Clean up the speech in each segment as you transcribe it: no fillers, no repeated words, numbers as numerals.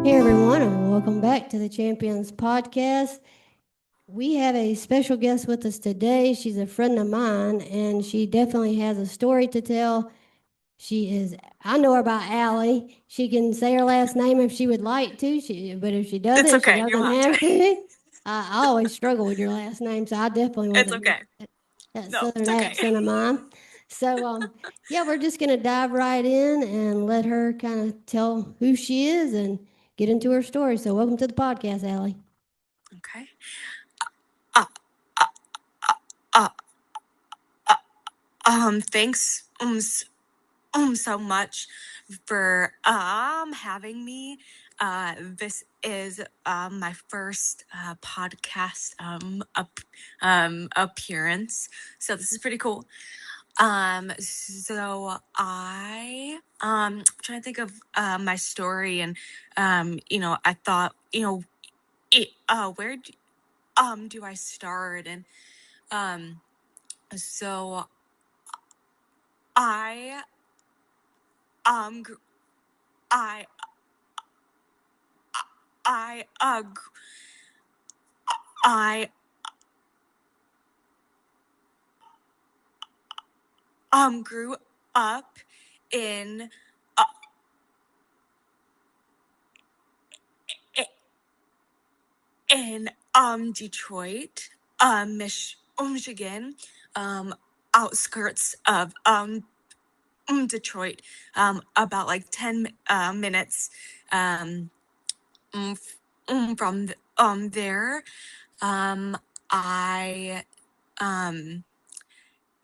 Hey everyone, and welcome back to the Champions Podcast. We have a special guest with us today. She's a friend of mine, and she definitely has a story to tell. I know her about Allie. She can say her last name if she would like to, but if she It's doesn't, she okay. You doesn't don't have have to. to. I always struggle with your last name, so I definitely It's wasn't okay. that No, southern it's okay. accent of mine. So, yeah, we're just gonna dive right in and let her kind of tell who she is and get into her story. So, welcome to the podcast, Allie. Okay. Uh, uh, uh, uh, Thanks so much for having me. This is my first podcast appearance, so this is pretty cool. So I'm trying to think of my story, and I thought, where do I start? And um so I gr- I I I grew up in uh, i- in Detroit, Michigan, outskirts of Detroit, about like 10 minutes from there. I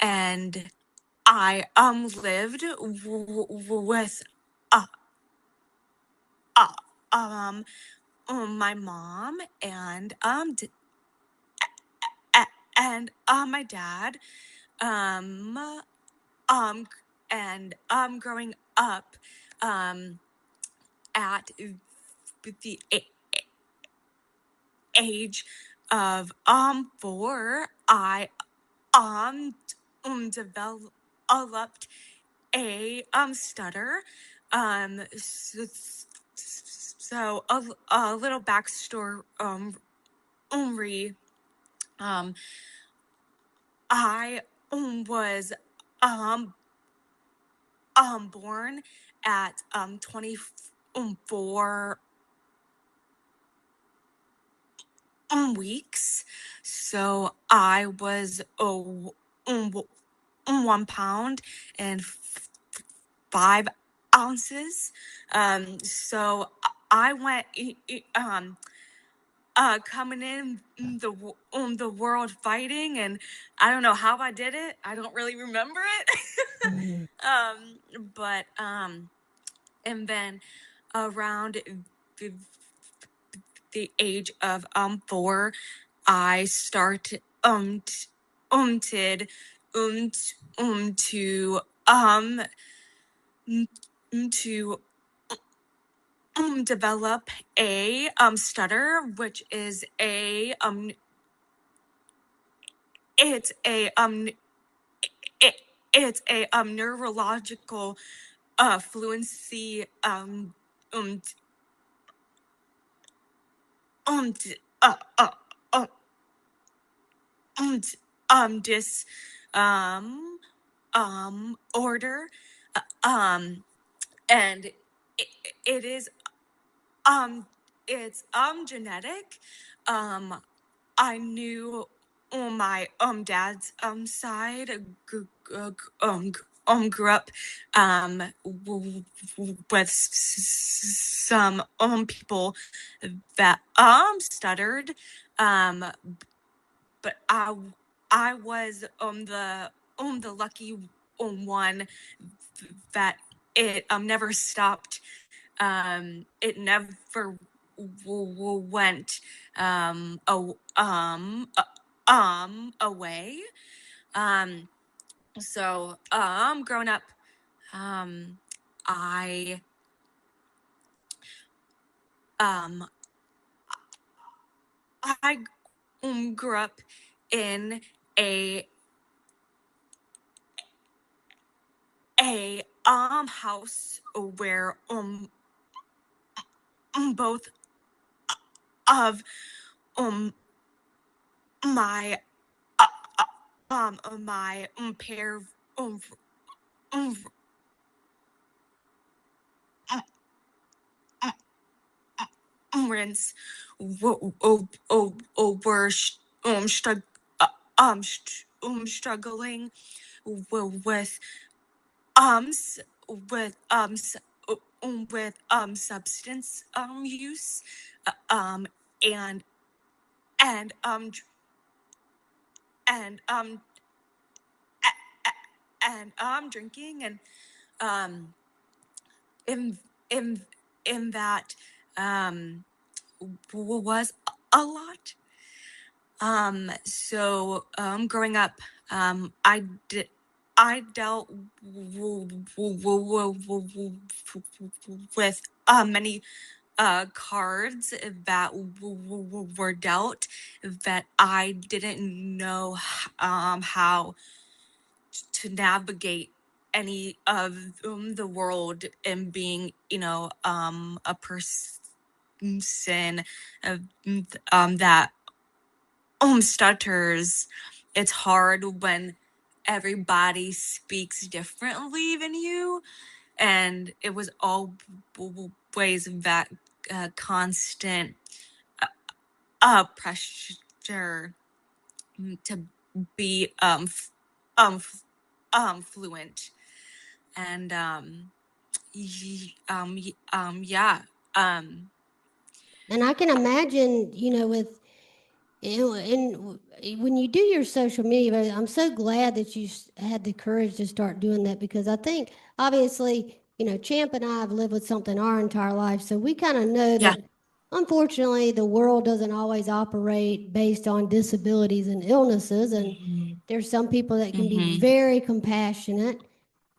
and I lived with uh, uh um my mom and my dad, um um and growing up at the age of 4, I um developed a stutter. So a little backstory. Um, I was um born at 24 weeks. So I was 1 pound and 5 ounces. So I went coming in the world fighting, and I don't know how I did it. I don't really remember it. Mhm. But and then around the, the age of 4, I started to to to develop a stutter, which is a it's a it, it's a neurological fluency um d- uh, dis um order, uh, um and it is um it's genetic. um I knew on my dad's side, grew up with some people that stuttered, um but I was the lucky one that it never stopped. It never went away. Um, so growing up, um, I um I grew up in a house where both of um my my pair um, parents were struggling with um s- with substance use uh, um and and and drinking, and um in in in that was a lot. So growing up, I did I dealt with many cards that were dealt that I didn't know how to navigate any of the world, and being, a person that stutters. It's hard when everybody speaks differently than you, and it was always that constant pressure to be fluent, and yeah. um And I can imagine, with and when you do your social media, I'm so glad that you had the courage to start doing that, because I think obviously, Champ and I have lived with something our entire life, so we kind of know yeah. that unfortunately the world doesn't always operate based on disabilities and illnesses, and Mhm. there's some people that can be Mhm. very compassionate,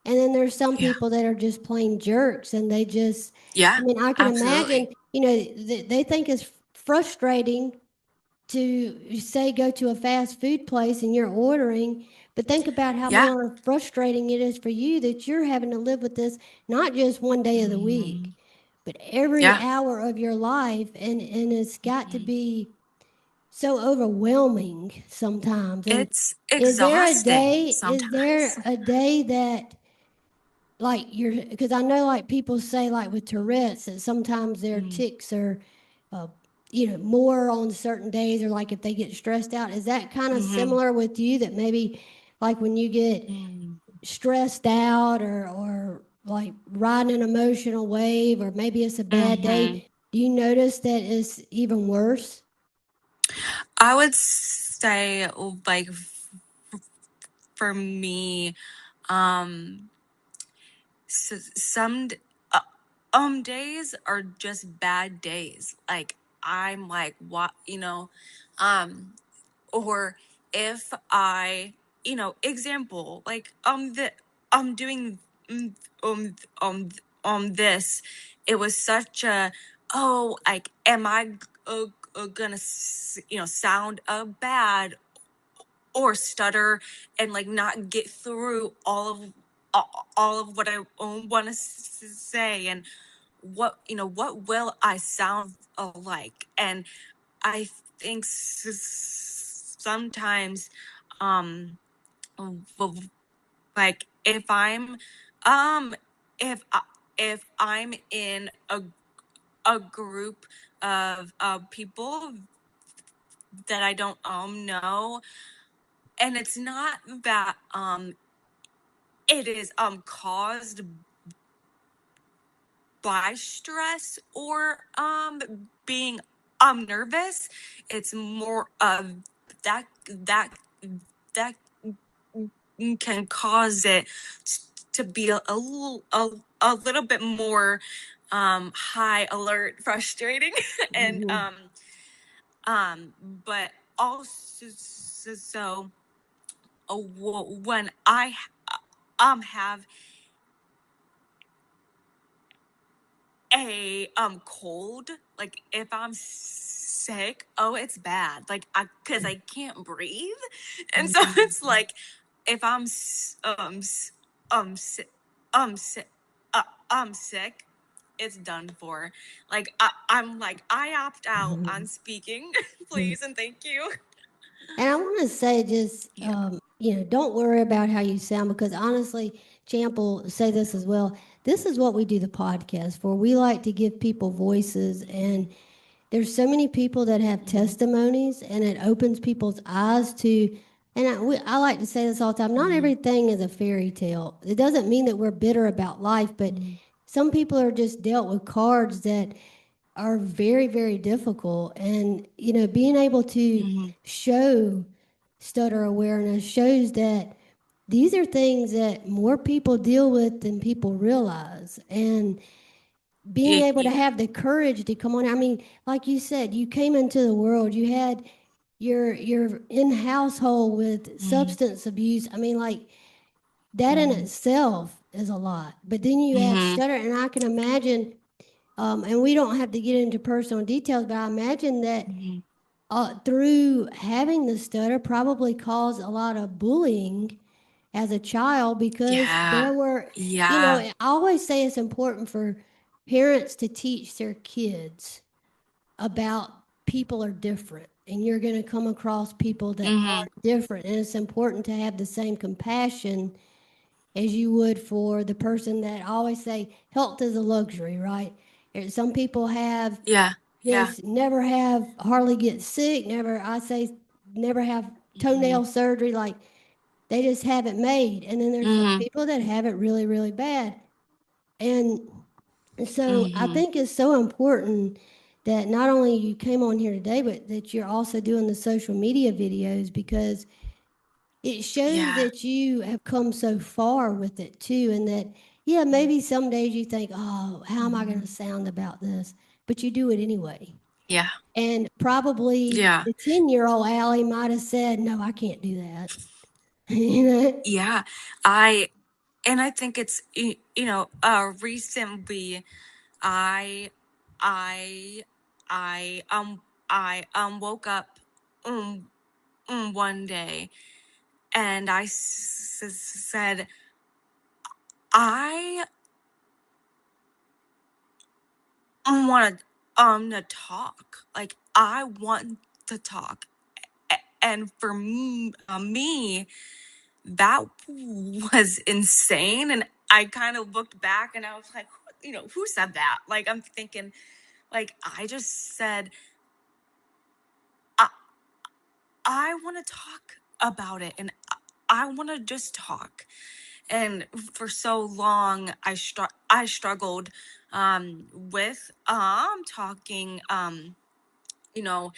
and then there's some Yeah. people that are just plain jerks, and they just, I Yeah, mean, I can imagine, absolutely. they think it's frustrating to say go to a fast food place and you're ordering, but think about how Yeah. more frustrating it is for you that you're having to live with this not just one day of the week, Mhm. but every Yeah. hour of your life, and it's got to Mhm. be so overwhelming sometimes. And It's exhausting is there sometimes. a day that, like, you're, because I know, like, people say, like, with Tourette's, that sometimes their Mm. tics are, uh, more on certain days, or like if they get stressed out. Is that kind of Mhm. similar with you, that maybe, like, when you get Mm. stressed out, or like riding an emotional wave, or maybe it's a bad Mhm. day, do you notice that it's even worse? I would say, like, for me, um some uh, days are just bad days. Like, I'm like, what, um or if I, example, like, the doing um um this, it was such a, oh, like, am I gonna sound bad, or stutter, and like not get through all of what I want to say, and what will I sound like. And I think sometimes, um like, um if I, if I'm in a group of people that I don't know, and it's not that it is caused by stress, or being nervous. It's more of that that can cause it to be a little bit more high alert, frustrating, and Mm-hmm. but also, so when I have a cold, like if I'm sick, oh, it's bad. Like, because I can't breathe. And so it's like, if sick, sick, sick, it's done for. Like, I'm like, I opt out on speaking, please and thank you. And I want to say just, Yeah. don't worry about how you sound because honestly, Champ will say this as well. This is what we do the podcast for. We like to give people voices, and there's so many people that have testimonies, and it opens people's eyes to. And I like to say this all the time. Not everything is a fairy tale. It doesn't mean that we're bitter about life, but some people are just dealt with cards that are very, very difficult. And, being able to show stutter awareness shows that these are things that more people deal with than people realize. And being Yeah. able to have the courage to come on. I mean, like you said, you came into the world, you had your in household with substance abuse. I mean, like that in itself is a lot. But then you add stutter, and I can imagine, and we don't have to get into personal details, but I imagine that through having the stutter probably caused a lot of bullying as a child because Yeah. there were, Yeah. I always say it's important for parents to teach their kids about people are different and you're going to come across people that are different. And it's important to have the same compassion as you would for the person that I always say health is a luxury, right? Some people have Yeah. Yeah. just never have hardly get sick, never, I say, never have toenail surgery, like they just have it made. And then there's some people that have it really, really bad. And so I think it's so important that not only you came on here today, but that you're also doing the social media videos because it shows Yeah. that you have come so far with it too. And that, yeah, maybe some days you think, oh, how am I going to sound about this? But you do it anyway. Yeah. And probably Yeah. the 10-year-old Allie might have said, no, I can't do that. you know? Yeah. And I think it's, recently I, I, I, woke up, one day and I said, I want to talk. Like, I want to talk. And for me, that was insane. And I kind of looked back and I was like, who said that? Like, I'm thinking, like, I just said, I, I want to talk about it and I want to just talk. And for so long, I struggled with talking, you know,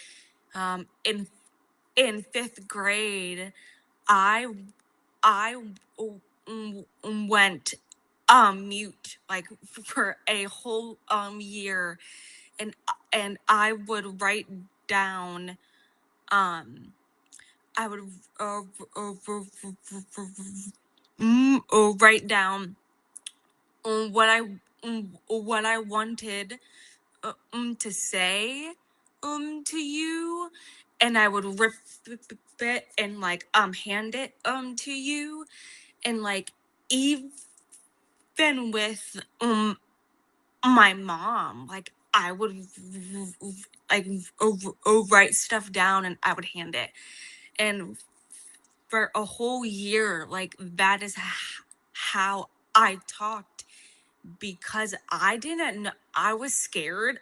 in fifth grade, I I went mute like for a whole year, and I would write down I would write down what I wanted to say to you, and I would rip it and like hand it to you, and like even with my mom, like I would like write stuff down and I would hand it, and for a whole year, like that is how I talked, because I didn't know, I was scared.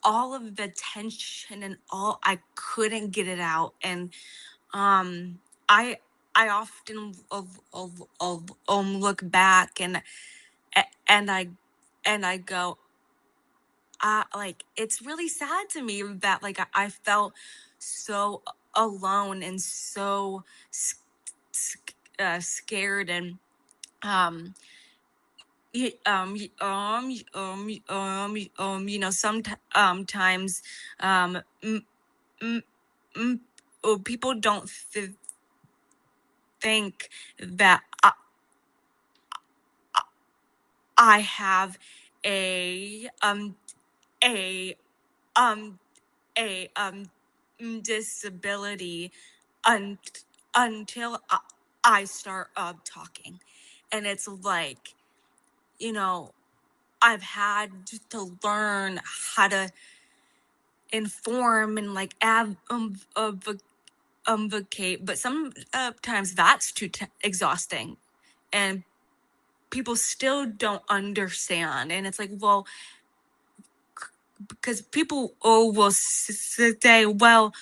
All of the tension and all, I couldn't get it out. And I often look back and I go, like, it's really sad to me that like I felt so alone and so scared. And sometimes people don't think that I have a a a disability un- until I start talking. And it's like, you know, I've had to learn how to inform and like advocate, but sometimes that's too exhausting, and people still don't understand. And it's like, well, because people will say, well,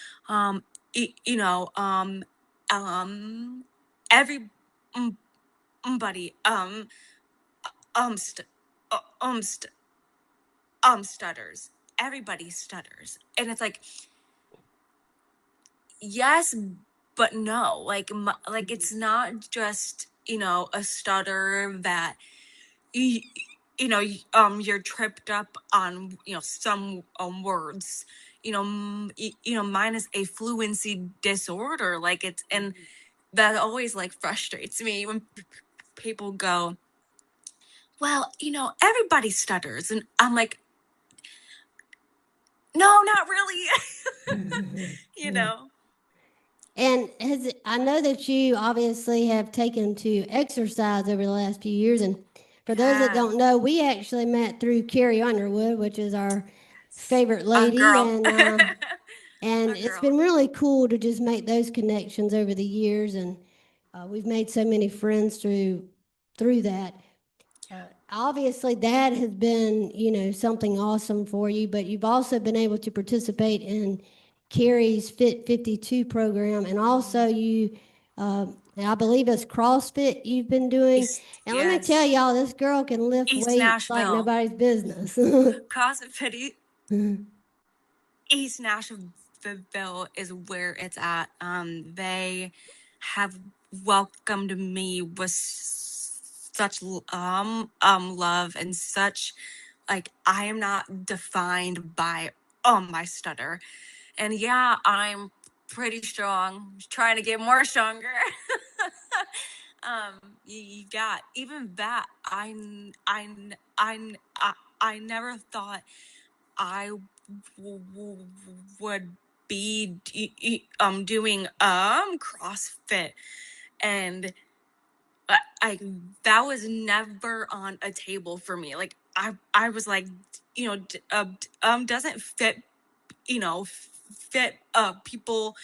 you know, everybody um st- uh, um st- stutters. Everybody stutters, and it's like, yes, but no. Like, like it's not just, you know, a stutter that you, you know, you're tripped up on, you know, some words. You know, you know, mine is a fluency disorder. Like it's, and that always like frustrates me when people go, well, you know, everybody stutters, and I'm like, no, not really. You know. And I know that you obviously have taken to exercise over the last few years. And for those that Yeah. don't know, we actually met through Carrie Underwood, which is our favorite A lady. girl. And A it's girl. been really cool to just make those connections over the years. And we've made so many friends through that. Obviously, that has been, you know, something awesome for you, but you've also been able to participate in Carrie's Fit 52 program, and also you, I believe it's CrossFit you've been doing. And let me tell Yes. y'all, this girl can lift East weights like Nashville. nobody's business. CrossFit East Nashville is where it's at. They have welcomed me with such love, and such, like, I am not defined by my stutter. And yeah, I'm pretty strong, trying to get more stronger. You got, even that, I never thought I would be doing CrossFit, and I that was never on a table for me. Like, I was like, you know, doesn't fit, you know, fit people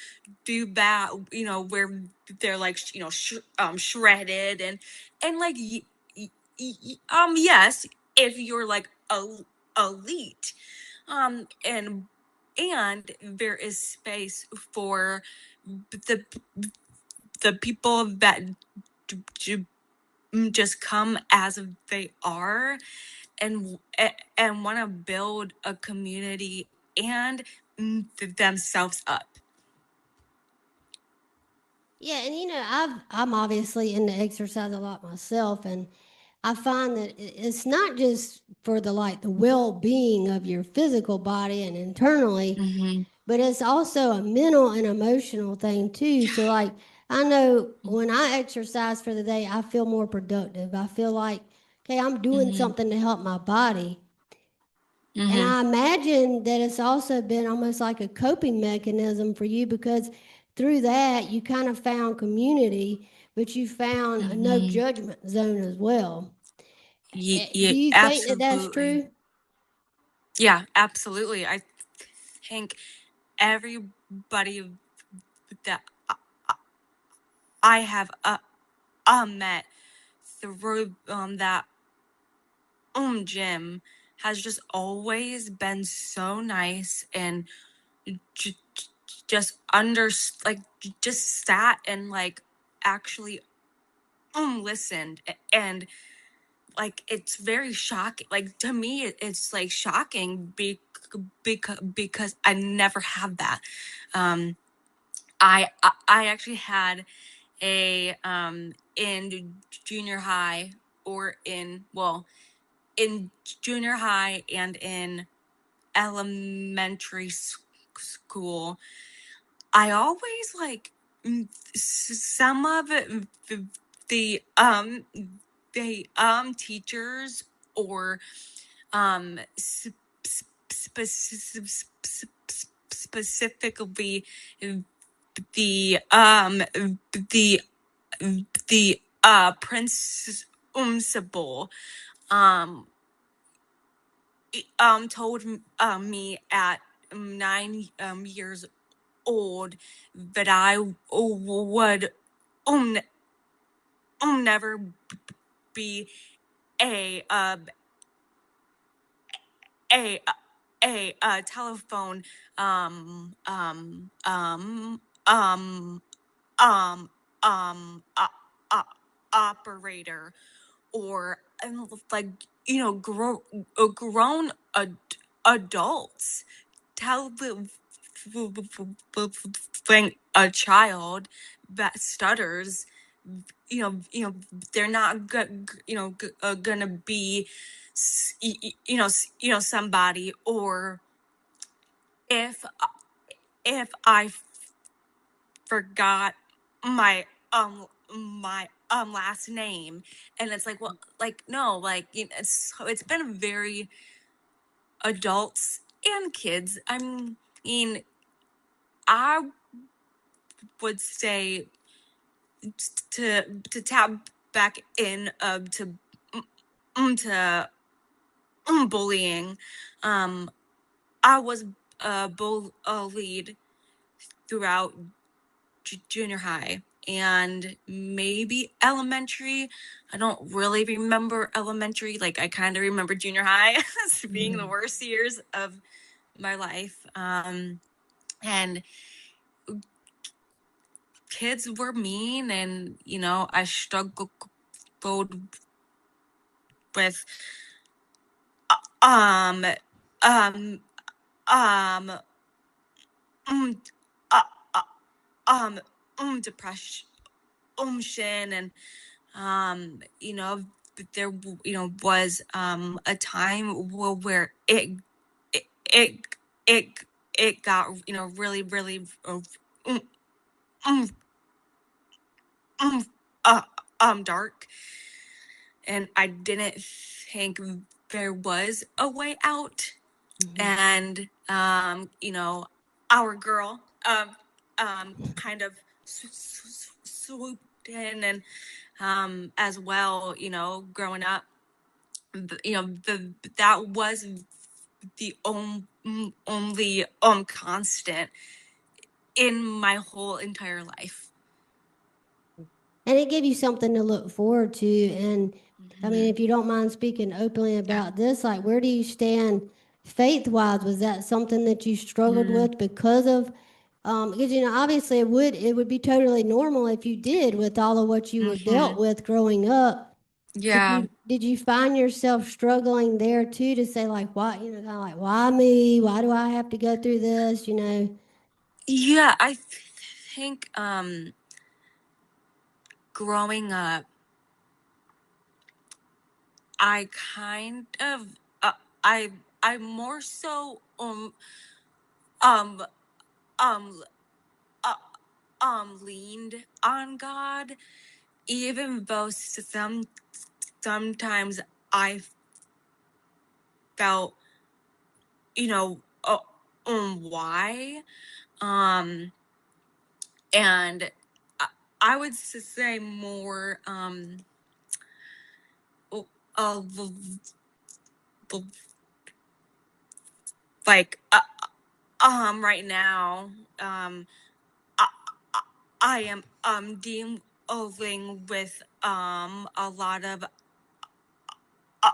do that, you know, where they're like, you know, shredded, and like yes, if you're like elite, and there is space for the people that just come as they are, and want to build a community and themselves up. Yeah, and you know, I'm obviously into exercise a lot myself, and I find that it's not just for the like the well-being of your physical body and internally, Mm-hmm. but it's also a mental and emotional thing too. So like I know when I exercise for the day, I feel more productive. I feel like, okay, I'm doing Mm-hmm. something to help my body. And Mm-hmm. I imagine that it's also been almost like a coping mechanism for you because through that you kind of found community, but you found a no Mm-hmm. judgment zone as well. Do Yeah, you think that that's absolutely. true? Yeah, absolutely. I think everybody that I have met through that gym has just always been so nice, and j- just like just sat and like actually listened, and like it's very shocking, like to me it's like shocking because I never had that. I actually had a in junior high, or in, well, in junior high and in elementary school, I always like some of it, the teachers, or um specifically the um the principal um told me at 9 years old that I would um never be a a telephone um um um um um uh, uh, operator, or like grown adults telling a child that stutters, they're not gonna be somebody. Or if I forgot my last name, and it's like, well, like, no, like, it's been very adults and kids. I mean, I would say to tap back in to bullying. I was bullied throughout junior high and maybe elementary. I don't really remember elementary. Like, I kind of remember junior high as being the worst years of my life. And kids were mean, and I struggled with um um um mm, uh, uh, depression, and there was a time where it it it, it got really, really um, um, dark, and I didn't think there was a way out. And our girl kind of swooped in, and as well, growing up, that was the only constant in my whole entire life. And it gave you something to look forward to. And I mean, if you don't mind speaking openly about this, like, where do you stand faith wise? Was that something that you struggled with because of? Because obviously it would be totally normal if you did, with all of what you were dealt with growing up. Did Yeah. you find yourself struggling there too, to say, like, why, kind of like, why me? Why do I have to go through this? Yeah, I think growing up, I kind of I more so um um uh, leaned on God, even though sometimes I felt, why. um and I would say more uh, like right now, I, I am dealing with a lot of uh,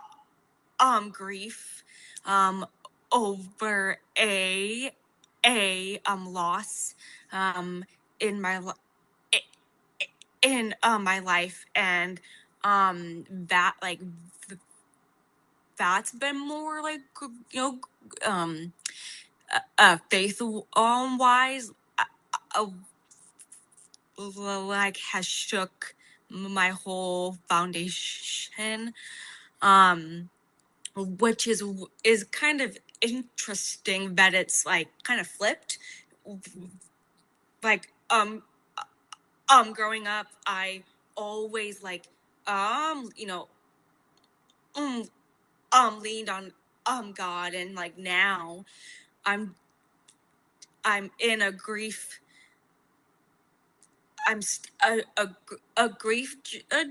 grief over a loss in my my life, and that, like, that's been more like, faith wise, uh, like, has shook my whole foundation, which is kind of interesting that it's like kind of flipped. Like, growing up, I always, like, um leaned on God, and like now I'm I'm in a grief. A grief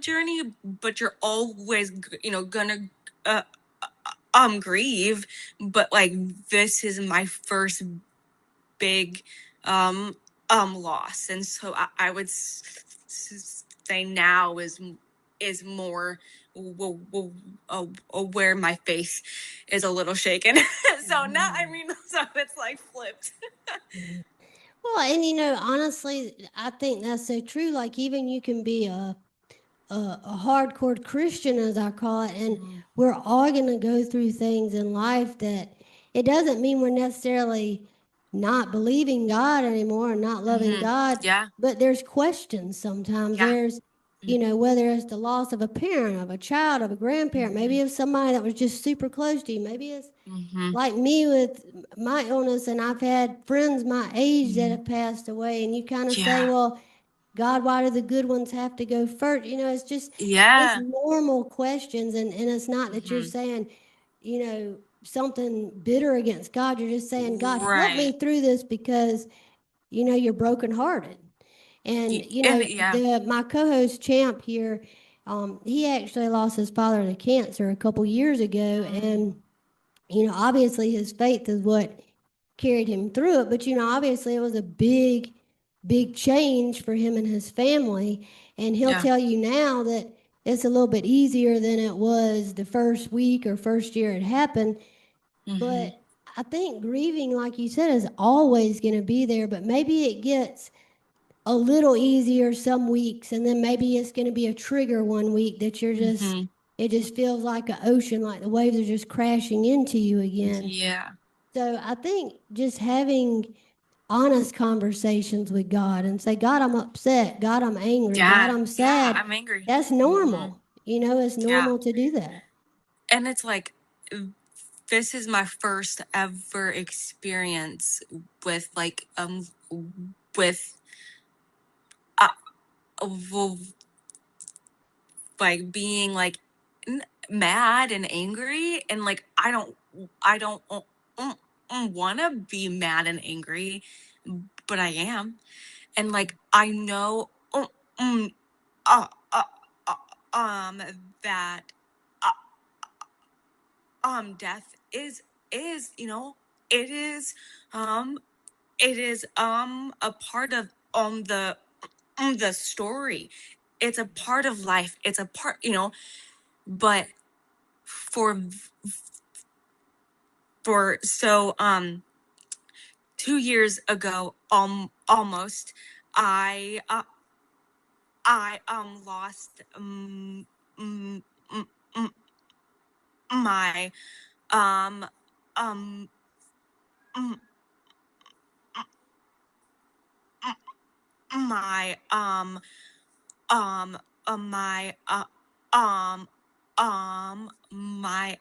journey, but you're always gonna uh, grieve. But like this is my first big loss, and so I would say now is more where my faith is a little shaken. So now I mean, so it's like flipped. Well, and honestly, I think that's so true. Like, even you can be a hardcore Christian, as I call it, and Mhm. we're all going to go through things in life that it doesn't mean we're necessarily not believing God anymore and not loving Mhm. God, Yeah. but there's questions sometimes. Yeah. There's, whether it's the loss of a parent, of a child, of a grandparent, maybe Mhm. of somebody that was just super close to you, maybe it's Mhm. like me with my illness, and I've had friends my age that Mhm. have passed away, and you kind of say, Yeah. well, God, why do the good ones have to go first? It's just, it's Yeah. normal questions. And it's not that you're Mhm. saying, something bitter against God. You're just saying, God, help Right. me through this because, you're brokenhearted. And, And yeah. my co host, Champ, here, he actually lost his father to cancer a couple years ago. Mm. And, obviously his faith is what carried him through it. But, obviously it was a big, big change for him and his family. And he'll Yeah. tell you now that it's a little bit easier than it was the first week or first year it happened. Mhm. But I think grieving, like you said, is always going to be there. But maybe it gets a little easier some weeks. And then maybe it's going to be a trigger one week that you're just, Mhm. it just feels like an ocean, like the waves are just crashing into you again. Yeah. So I think just having honest conversations with God and say, God, I'm upset. God, I'm angry. God, Yeah. I'm Yeah. sad. I'm angry. That's Mhm. normal. It's Yeah. normal to do that. And it's like this is my first ever experience with with uh, w- like being like mad and angry, and like I don't want to be mad and angry, but I am. And like I know um uh, uh, uh, um that uh, death is it is um it is a part of the story. It's a part of life. It's a part, but for so 2 years ago, almost, I lost mm, mm, mm, my um um mm, my um my my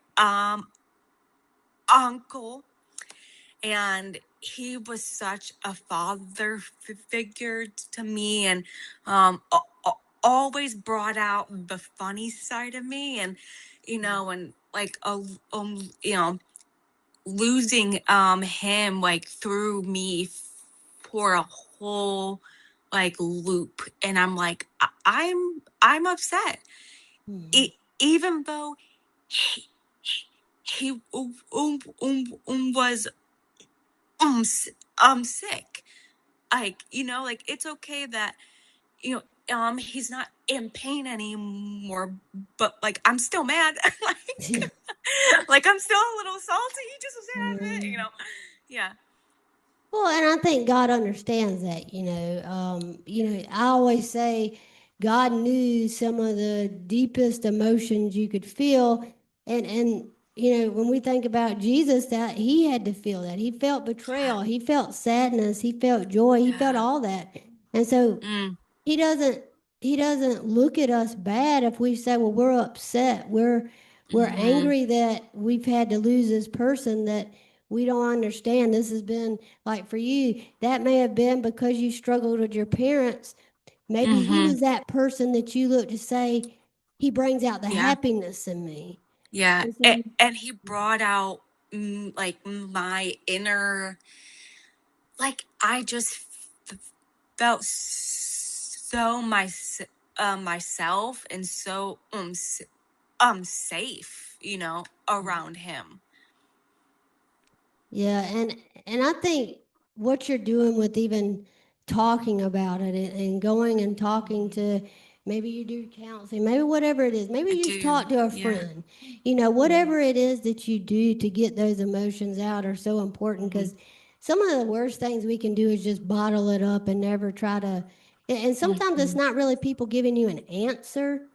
uncle, and he was such a father figure to me, and always brought out the funny side of me, and and like losing him like threw me for a whole like loop, and I'm like I'm upset, Mhm. even though he, he was sick. Like like it's okay that he's not in pain anymore, but like I'm still mad. Like I'm still a little salty just as I Mhm. yeah. Well, and I think God understands that. I always say God knew some of the deepest emotions you could feel, and when we think about Jesus, that he had to feel that. He felt betrayal. He felt sadness. He felt joy. He felt Yeah. all that, and so Mm, he doesn't he doesn't look at us bad if we say, well, we're upset, we're mm-hmm. angry that we've had to lose this person that we don't understand. This has been, like, for you, that may have been because you struggled with your parents. Maybe he Mm-hmm. was that person that you look to say, he brings out the Yeah. happiness in me. Yeah. And so, And he brought out like my inner like I just felt so myself and so safe, around him. Yeah, and I think what you're doing with even talking about it and going and talking to, maybe you do counseling, maybe whatever it is, maybe I you just do. talk to a Yeah. friend. Whatever it is that you do to get those emotions out are so important, because some of the worst things we can do is just bottle it up and never try to. And sometimes it's not really people giving you an answer,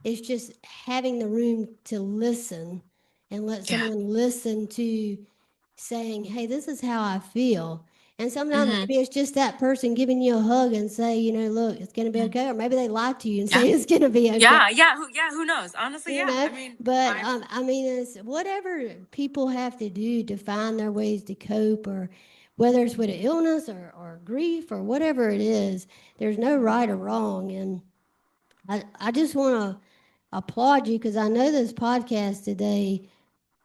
it's just having the room to listen and let Yeah. someone listen to saying, "Hey, this is how I feel." And sometimes maybe it's just that person giving you a hug and say, "Look, it's going to be okay." Or maybe they lie to you and Yeah. say it's going to be okay. Who knows? Honestly, You yeah. know, I mean, but I mean, it's whatever people have to do to find their ways to cope, or whether it's with an illness or grief or whatever it is. There's no right or wrong, and I just want to applaud you, because I know this podcast today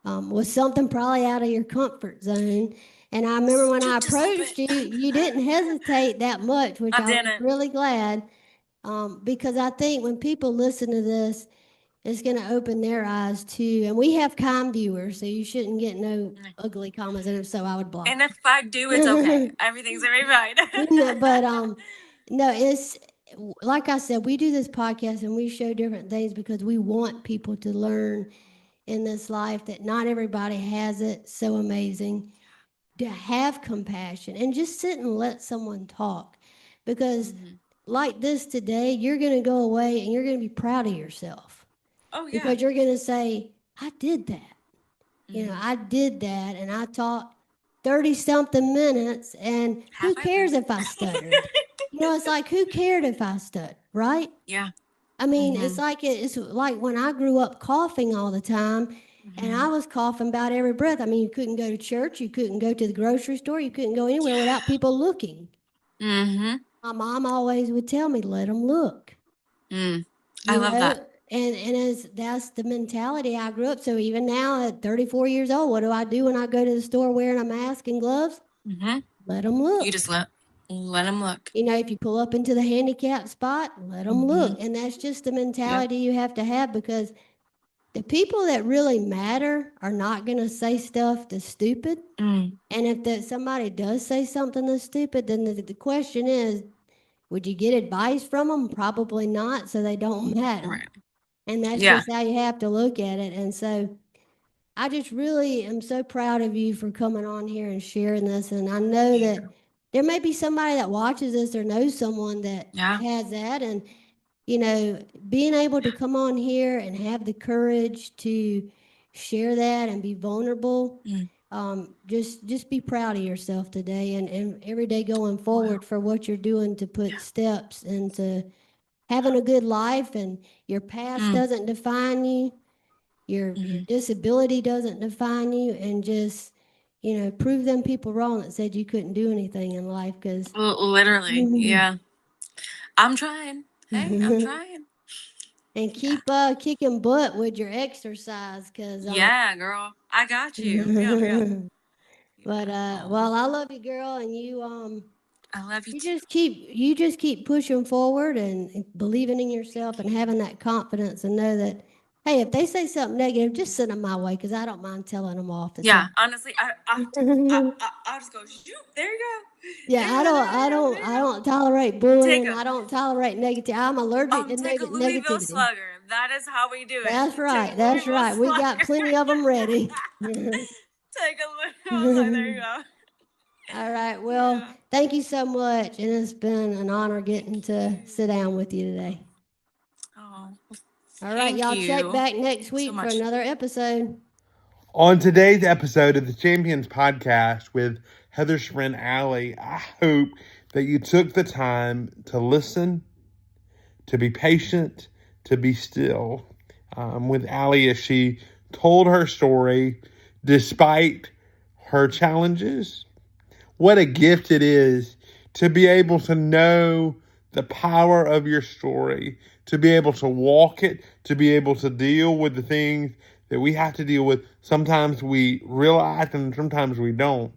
was something probably out of your comfort zone. And I remember when I just a little approached you, bit. you didn't hesitate that much, which I I was didn't. really glad, because I think when people listen to this, it's going to open their eyes too. And we have kind viewers, so you shouldn't get no ugly comments. And if so, I would block And if I do, it's okay. Everything's gonna be fine. you. But no, it's like I said, we do this podcast and we show different things because we want people to learn in this life that not everybody has it so amazing, to have compassion and just sit and let someone talk, because like this today, you're going to go away and you're going to be proud of yourself, Oh yeah. because you're going to say, I did that. I did that, and I talked 30 something minutes, and who Have I cares really? if I stuttered? It's like, who cared if I stuttered, right? Yeah. I mean, it's like when I grew up coughing all the time, and I was coughing about every breath. I mean, you couldn't go to church, you couldn't go to the grocery store, you couldn't go anywhere without people looking. Mm-hmm. My mom always would tell me, let them look, I love that. and as that's the mentality I grew up. So even now at 34 years old, what do I do when I go to the store wearing a mask and gloves? Let them You look. just let him look. If you pull up into the handicap spot, let them look. And that's just the Yep. mentality you have to have, because the people that really matter are not going to say stuff that's stupid. And if somebody does say something that's stupid, then the question is, would you get advice from them? Probably not, so they don't matter. Right. And that's Yeah. just how you have to look at it. And so I just really am so proud of you for coming on here and sharing this. And I know that there may be somebody that watches this or knows someone that Yeah. has that. And being able to come on here and have the courage to share that and be vulnerable, just be proud of yourself today, and every day going forward for what you're doing to put steps into having a good life. And your past doesn't define you, your disability doesn't define you, and just prove them people wrong that said you couldn't do anything in life, because Literally. Yeah. I'm trying. Hey, I'm trying. and Yeah. keep kicking butt with your exercise, because Yeah, girl. I got you. Yeah, yeah. but Oh, well, I love you, girl, and I love you you too. just keep pushing forward and believing in yourself and having that confidence, and know that, hey, if they say something negative, just send them my way, because I don't mind telling them off the Yeah, top. honestly, I'll just go shoot. There you go. Yeah, There you go. There you go. There I you go. don't tolerate Take bullying. a I don't tolerate negativity. I'm allergic to take a Louisville negativity. Slugger. That is how we do it. That's Take a right. That's Louisville right. We got Slugger. plenty of them ready. Take a Louisville Slugger. There you go. All right. Well, Yeah. thank you so much. And it's been an honor getting Thank to you. sit down with you today. Oh, All right. thank Y'all check you back next so week for much. another episode. On today's episode of the Champions Podcast with Heather Schrin Alley, I hope that you took the time to listen, to be patient, to be still with Allie as she told her story despite her challenges. What a gift it is to be able to know the power of your story, to be able to walk it, to be able to deal with the things that we have to deal with. Sometimes we realize and sometimes we don't.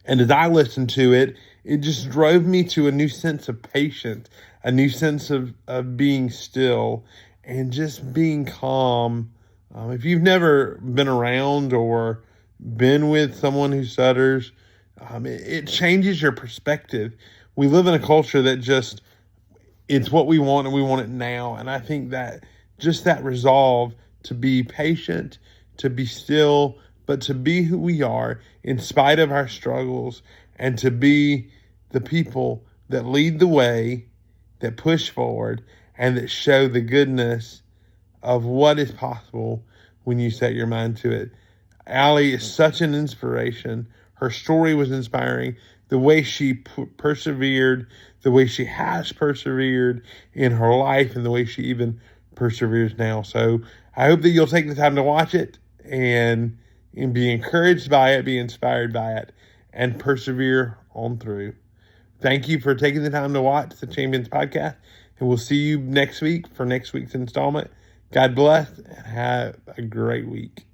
And as I listened to it, it just drove me to a new sense of patience, a new sense of being still and just being calm. If you've never been around or been with someone who stutters, it changes your perspective. We live in a culture that just, it's what we want and we want it now. And I think that just that resolve to be patient, to be still, but to be who we are in spite of our struggles, and to be the people that lead the way, that push forward, and that show the goodness of what is possible when you set your mind to it. Allie is such an inspiration. Her story was inspiring. The way she persevered, the way she has persevered in her life, and the way she even perseveres now. So I hope that you'll take the time to watch it and be encouraged by it, be inspired by it, and persevere on through. Thank you for taking the time to watch the Champions Podcast, and we'll see you next week for next week's installment. God bless and have a great week.